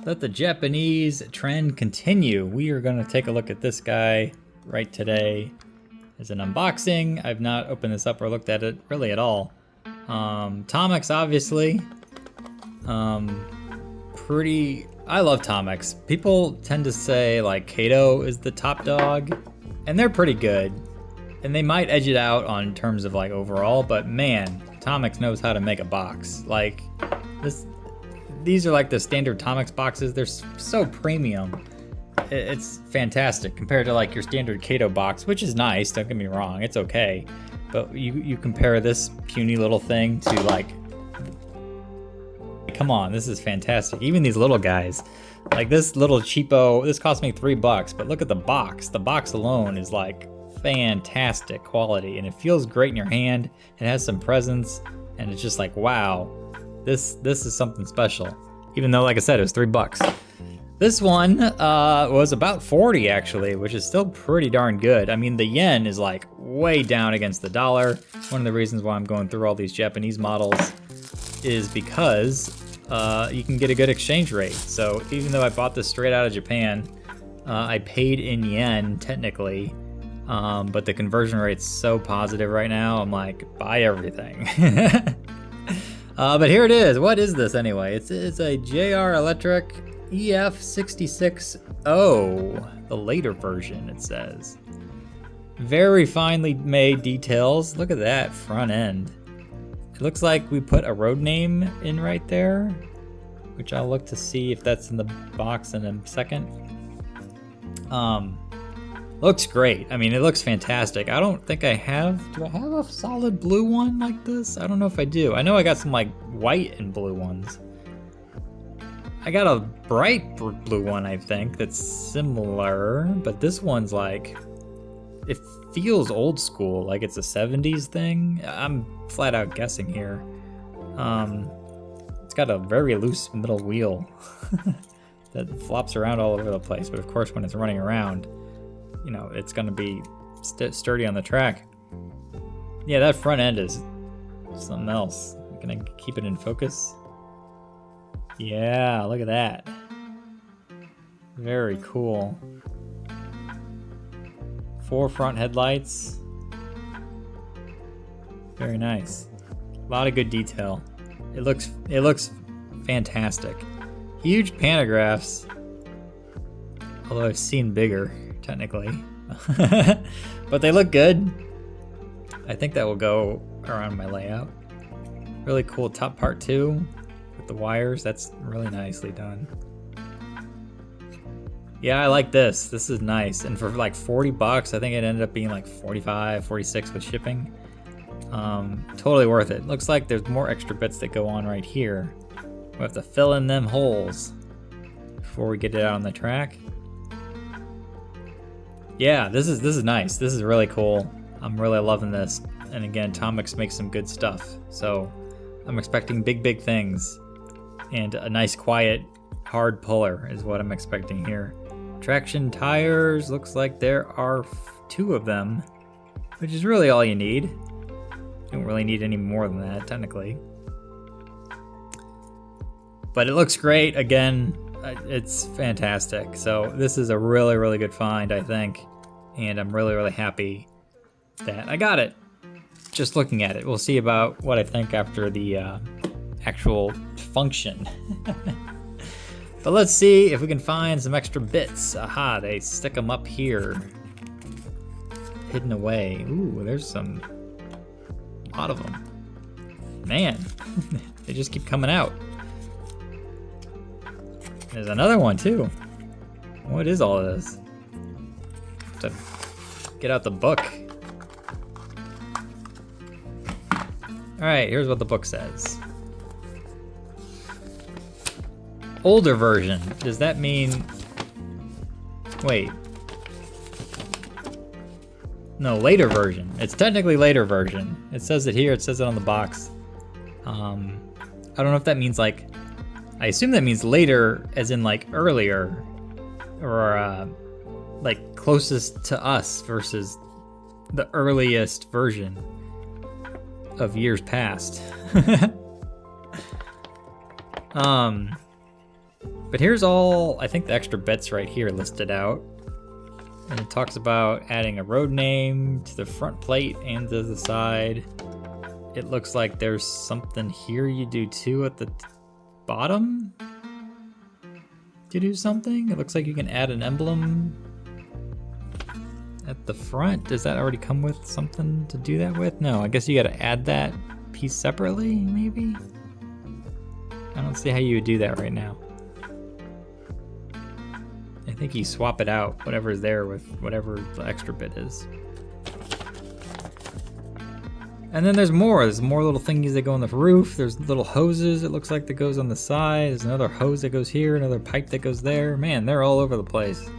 let the Japanese trend continue. We are gonna take a look at this guy right today as an unboxing. I've not opened this up or looked at it really at all. Tomix, obviously. I love Tomix. People tend to say like Kato is the top dog, and they're pretty good. And they might edge it out on terms of like overall, but man, Tomix knows how to make a box. Like these are like the standard Tomix boxes. They're so premium. It's fantastic compared to like your standard Kato box, which is nice, don't get me wrong, it's okay. But you compare this puny little thing to like, come on, this is fantastic. Even these little guys, like this little cheapo, this cost me $3, but look at the box. The box alone is like fantastic quality, and it feels great in your hand. It has some presence, and it's just like, wow, this is something special. Even though, like I said, it was $3. This one was about 40 actually, which is still pretty darn good. I mean, the yen is like way down against the dollar. One of the reasons why I'm going through all these Japanese models is because you can get a good exchange rate. So even though I bought this straight out of Japan, I paid in yen technically, but the conversion rate's so positive right now, I'm like, buy everything. But here it is. What is this anyway? It's a JR Electric EF66 the later version, it says. Very finely made details. Look at that front end. It looks like we put a road name in right there, which I'll look to see if that's in the box in a second. Looks great. I mean, it looks fantastic. I don't think I have, do I have a solid blue one like this? I don't know if I do. I know I got some like white and blue ones. I got a bright blue one, I think, that's similar, but this one's like, it feels old school, like it's a 70s thing. I'm flat out guessing here. It's got a very loose middle wheel that flops around all over the place, but of course when it's running around, you know, it's gonna be sturdy on the track. Yeah, that front end is something else. Can I keep it in focus? Yeah, look at that. Very cool. 4 front headlights. Very nice. A lot of good detail. It looks fantastic. Huge pantographs. Although I've seen bigger, technically. But they look good. I think that will go around my layout. Really cool top part too. With the wires, that's really nicely done. Yeah, I like this. This is nice. And for like $40, I think it ended up being like 45, 46 with shipping. Totally worth it. Looks like there's more extra bits that go on right here. We'll have to fill in them holes before we get it out on the track. Yeah, this is nice. This is really cool. I'm really loving this. And again, Tomix makes some good stuff. So I'm expecting big things. And a nice, quiet, hard puller is what I'm expecting here. Traction tires, looks like there are 2 of them, which is really all you need. You don't really need any more than that, technically. But it looks great. Again, it's fantastic. So this is a really good find, I think. And I'm really happy that I got it. Just looking at it. We'll see about what I think after the actual function. But let's see if we can find some extra bits. Aha, they stick them up here. Hidden away. Ooh, there's a lot of them. Man, they just keep coming out. There's another one too. What is all of this? To get out the book. All right, here's what the book says. Older version. Does that mean... Wait. No, later version. It's technically later version. It says it here. It says it on the box. I don't know if that means like... I assume that means later as in like earlier. Or like closest to us versus the earliest version of years past. But here's all, I think, the extra bits right here listed out. And it talks about adding a road name to the front plate and to the side. It looks like there's something here you do too at the bottom to do something. It looks like you can add an emblem at the front. Does that already come with something to do that with? No, I guess you gotta add that piece separately, maybe? I don't see how you would do that right now. I think you swap it out, whatever's there with whatever the extra bit is. And then there's more little thingies that go on the roof. There's little hoses, it looks like, that goes on the side. There's another hose that goes here, another pipe that goes there. Man, they're all over the place.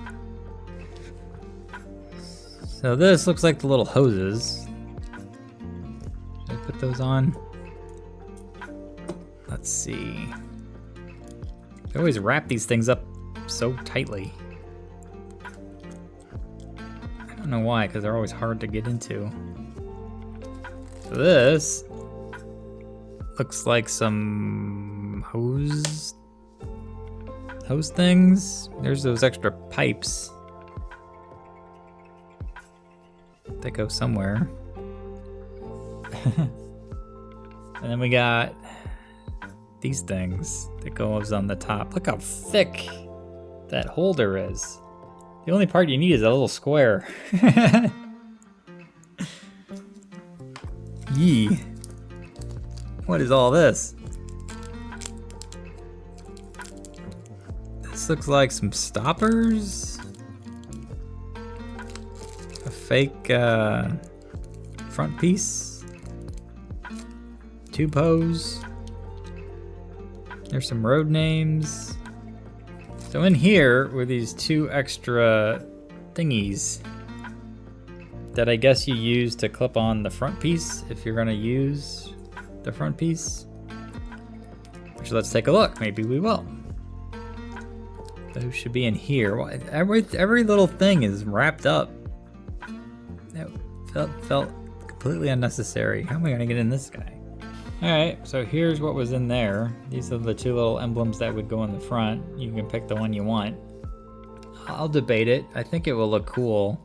So this looks like the little hoses. Should I put those on? Let's see. They always wrap these things up so tightly. I don't know why, because they're always hard to get into. So this looks like some hose things. There's those extra pipes that go somewhere. And then we got these things that goes on the top. Look how thick that holder is. The only part you need is a little square. Yee. What is all this? This looks like some stoppers. A fake front piece. Tube hose. There's some road names. So in here were these two extra thingies that I guess you use to clip on the front piece if you're gonna use the front piece. Which, let's take a look, maybe we will. Those should be in here. Every little thing is wrapped up. That felt completely unnecessary. How am I gonna get in this guy? Alright, so here's what was in there. These are the two little emblems that would go in the front. You can pick the one you want. I'll debate it. I think it will look cool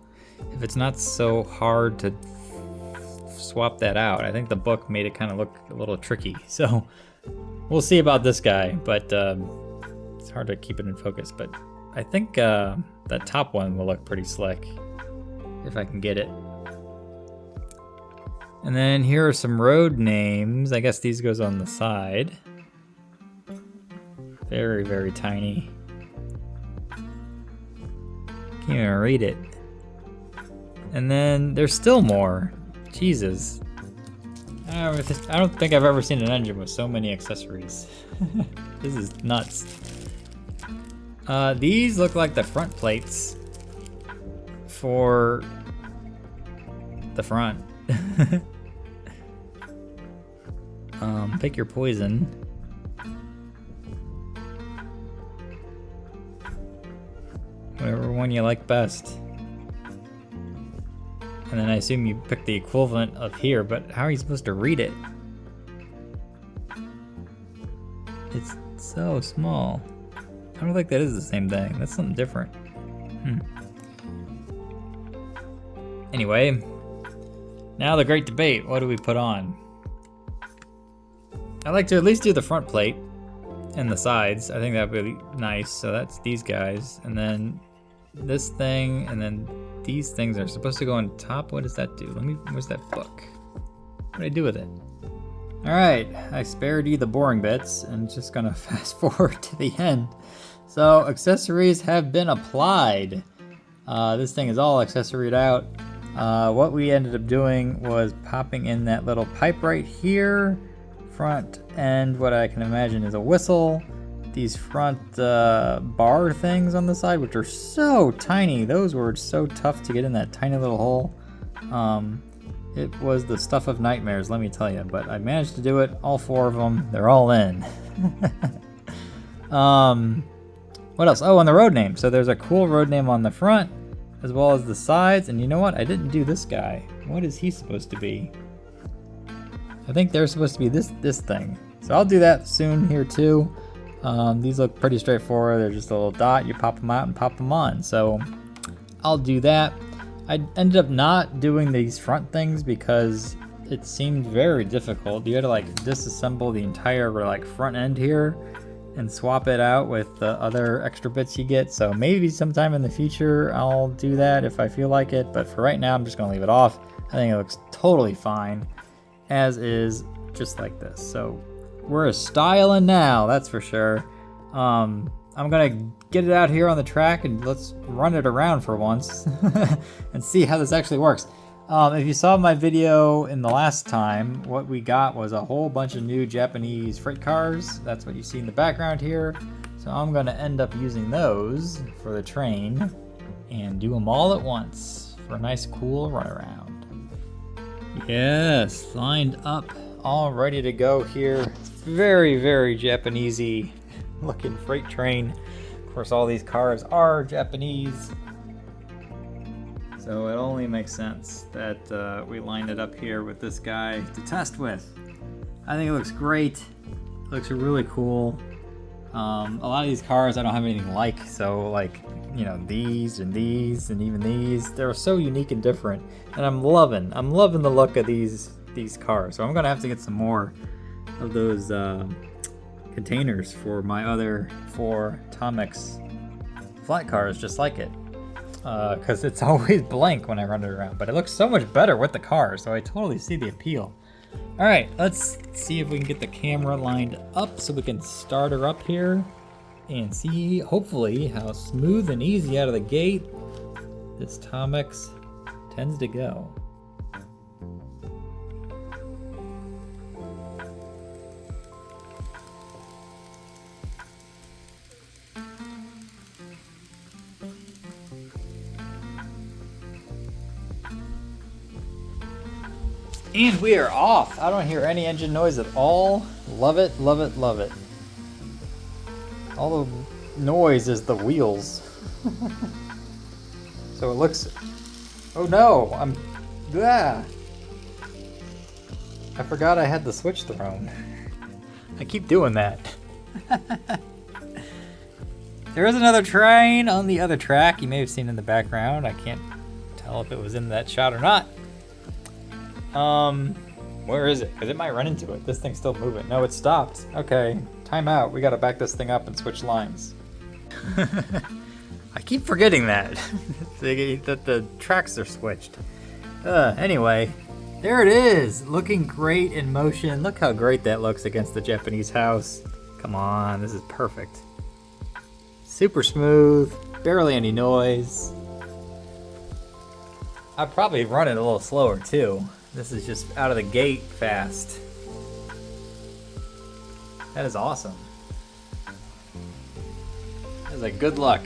if it's not so hard to swap that out. I think the book made it kind of look a little tricky. So we'll see about this guy, but it's hard to keep it in focus. But I think that top one will look pretty slick if I can get it. And then here are some road names. I guess these goes on the side. Very, very tiny. Can't even read it. And then there's still more. Jesus. I don't think I've ever seen an engine with so many accessories. This is nuts. These look like the front plates for the front. Pick your poison. Whatever one you like best. And then I assume you pick the equivalent of here, but how are you supposed to read it? It's so small. I don't think that is the same thing. That's something different. Anyway, now the great debate. What do we put on? I like to at least do the front plate and the sides. I think that would be nice. So that's these guys. And then this thing, and then these things are supposed to go on top. What does that do? Where's that book? What do I do with it? All right, I spared you the boring bits and just gonna fast forward to the end. So accessories have been applied. This thing is all accessoried out. What we ended up doing was popping in that little pipe right here. Front end, what I can imagine is a whistle. These front bar things on the side, which are so tiny. Those were so tough to get in that tiny little hole. It was the stuff of nightmares, let me tell you. But I managed to do it, all four of them. They're all in. What else? Oh, and the road name. So there's a cool road name on the front, as well as the sides. And you know what? I didn't do this guy. What is he supposed to be? I think they're supposed to be this thing. So I'll do that soon here too. These look pretty straightforward. They're just a little dot. You pop them out and pop them on. So I'll do that. I ended up not doing these front things because it seemed very difficult. You had to like disassemble the entire like front end here and swap it out with the other extra bits you get. So maybe sometime in the future I'll do that if I feel like it, but for right now I'm just gonna leave it off. I think it looks totally fine as is, just like this. So we're styling now, that's for sure. I'm gonna get it out here on the track and let's run it around for once and see how this actually works. If you saw my video in the last time, what we got was a whole bunch of new Japanese freight cars. That's what you see in the background here. So I'm gonna end up using those for the train and do them all at once for a nice cool runaround. Yes, lined up, all ready to go here. Very, very Japanese-y looking freight train. Of course, all these cars are Japanese. So it only makes sense that we lined it up here with this guy to test with. I think it looks great. It looks really cool. A lot of these cars I don't have anything like, so like, you know, these and even these, they're so unique and different. And I'm loving the look of these cars. So I'm gonna have to get some more of those containers for my other 4 Tomix flat cars just like it. Because it's always blank when I run it around, but it looks so much better with the car, so I totally see the appeal. All right, let's see if we can get the camera lined up so we can start her up here and see, hopefully, how smooth and easy out of the gate this Tomix tends to go. And we are off. I don't hear any engine noise at all. Love it, love it, love it. All the noise is the wheels. So it looks, oh no, I forgot I had the switch thrown. I keep doing that. There is another train on the other track. You may have seen in the background. I can't tell if it was in that shot or not. Where is it? Because it might run into it. This thing's still moving. No, it stopped. Okay, time out. We gotta back this thing up and switch lines. I keep forgetting that. that the tracks are switched. Anyway, there it is. Looking great in motion. Look how great that looks against the Japanese house. Come on, this is perfect. Super smooth, barely any noise. I'd probably run it a little slower too. This is just out of the gate fast. That is awesome. That is like good luck.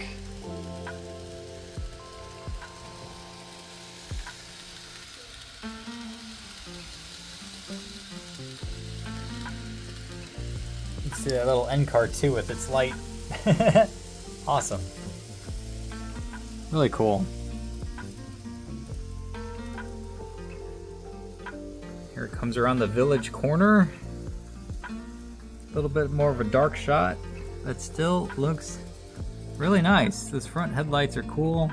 You can see that little end card too with its light. Awesome. Really cool. Here it comes around the village corner. A little bit more of a dark shot, but still looks really nice. Those front headlights are cool.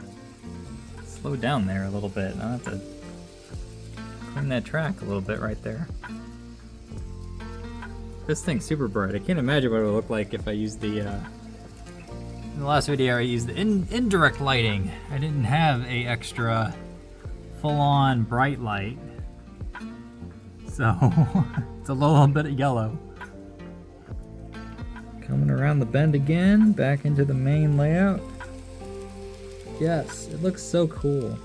Slow down there a little bit. I'll have to clean that track a little bit right there. This thing's super bright. I can't imagine what it would look like if I used the, in the last video I used the indirect lighting. I didn't have a extra full-on bright light. So, it's a little bit of yellow. Coming around the bend again, back into the main layout. Yes, it looks so cool.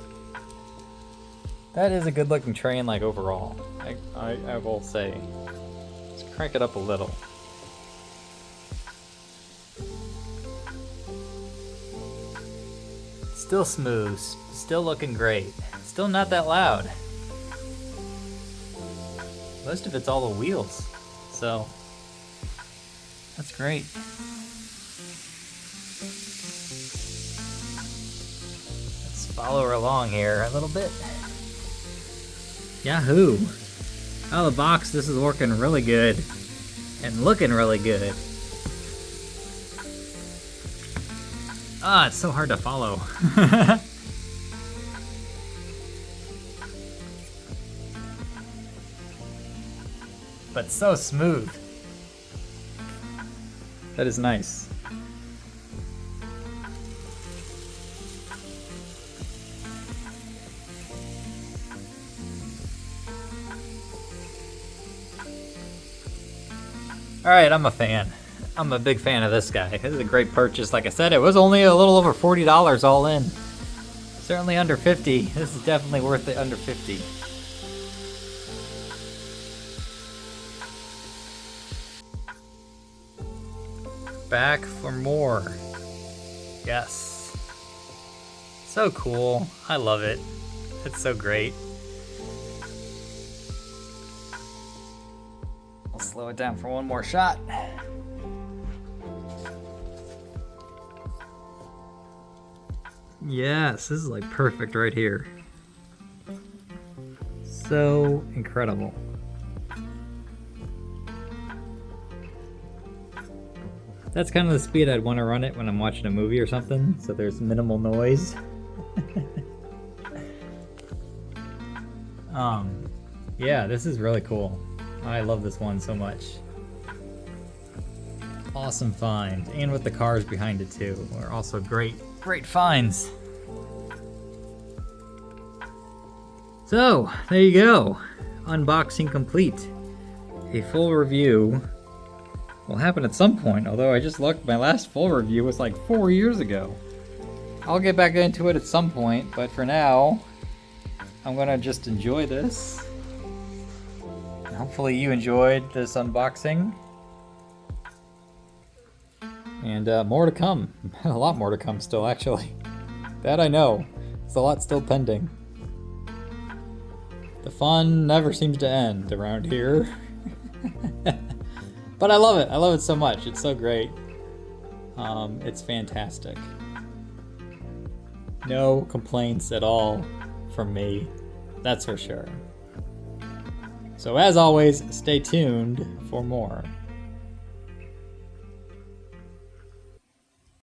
That is a good looking train, like overall. I will say. Let's crank it up a little. Still smooth, still looking great. Still not that loud. Most of it's all the wheels, so that's great. Let's follow her along here a little bit. Yahoo! Out of the box, this is working really good and looking really good. Ah, it's so hard to follow. But so smooth. That is nice. Alright, I'm a fan. I'm a big fan of this guy. This is a great purchase. Like I said, it was only a little over $40 all in. Certainly under 50. This is definitely worth it under 50. Back for more. Yes. So cool. I love it. It's so great. I'll slow it down for one more shot. Yes, this is like perfect right here. So incredible. That's kind of the speed I'd want to run it when I'm watching a movie or something, so there's minimal noise. Yeah, this is really cool. I love this one so much. Awesome find, and with the cars behind it too, are also great finds. So, there you go. Unboxing complete. A full review will happen at some point, although I just looked, my last full review was like 4 years ago. I'll get back into it at some point, but for now, I'm gonna just enjoy this. And hopefully you enjoyed this unboxing. And more to come. A lot more to come still, actually. That I know. There's a lot still pending. The fun never seems to end around here. But I love it. I love it so much. It's so great. It's fantastic. No complaints at all from me. That's for sure. So as always, stay tuned for more.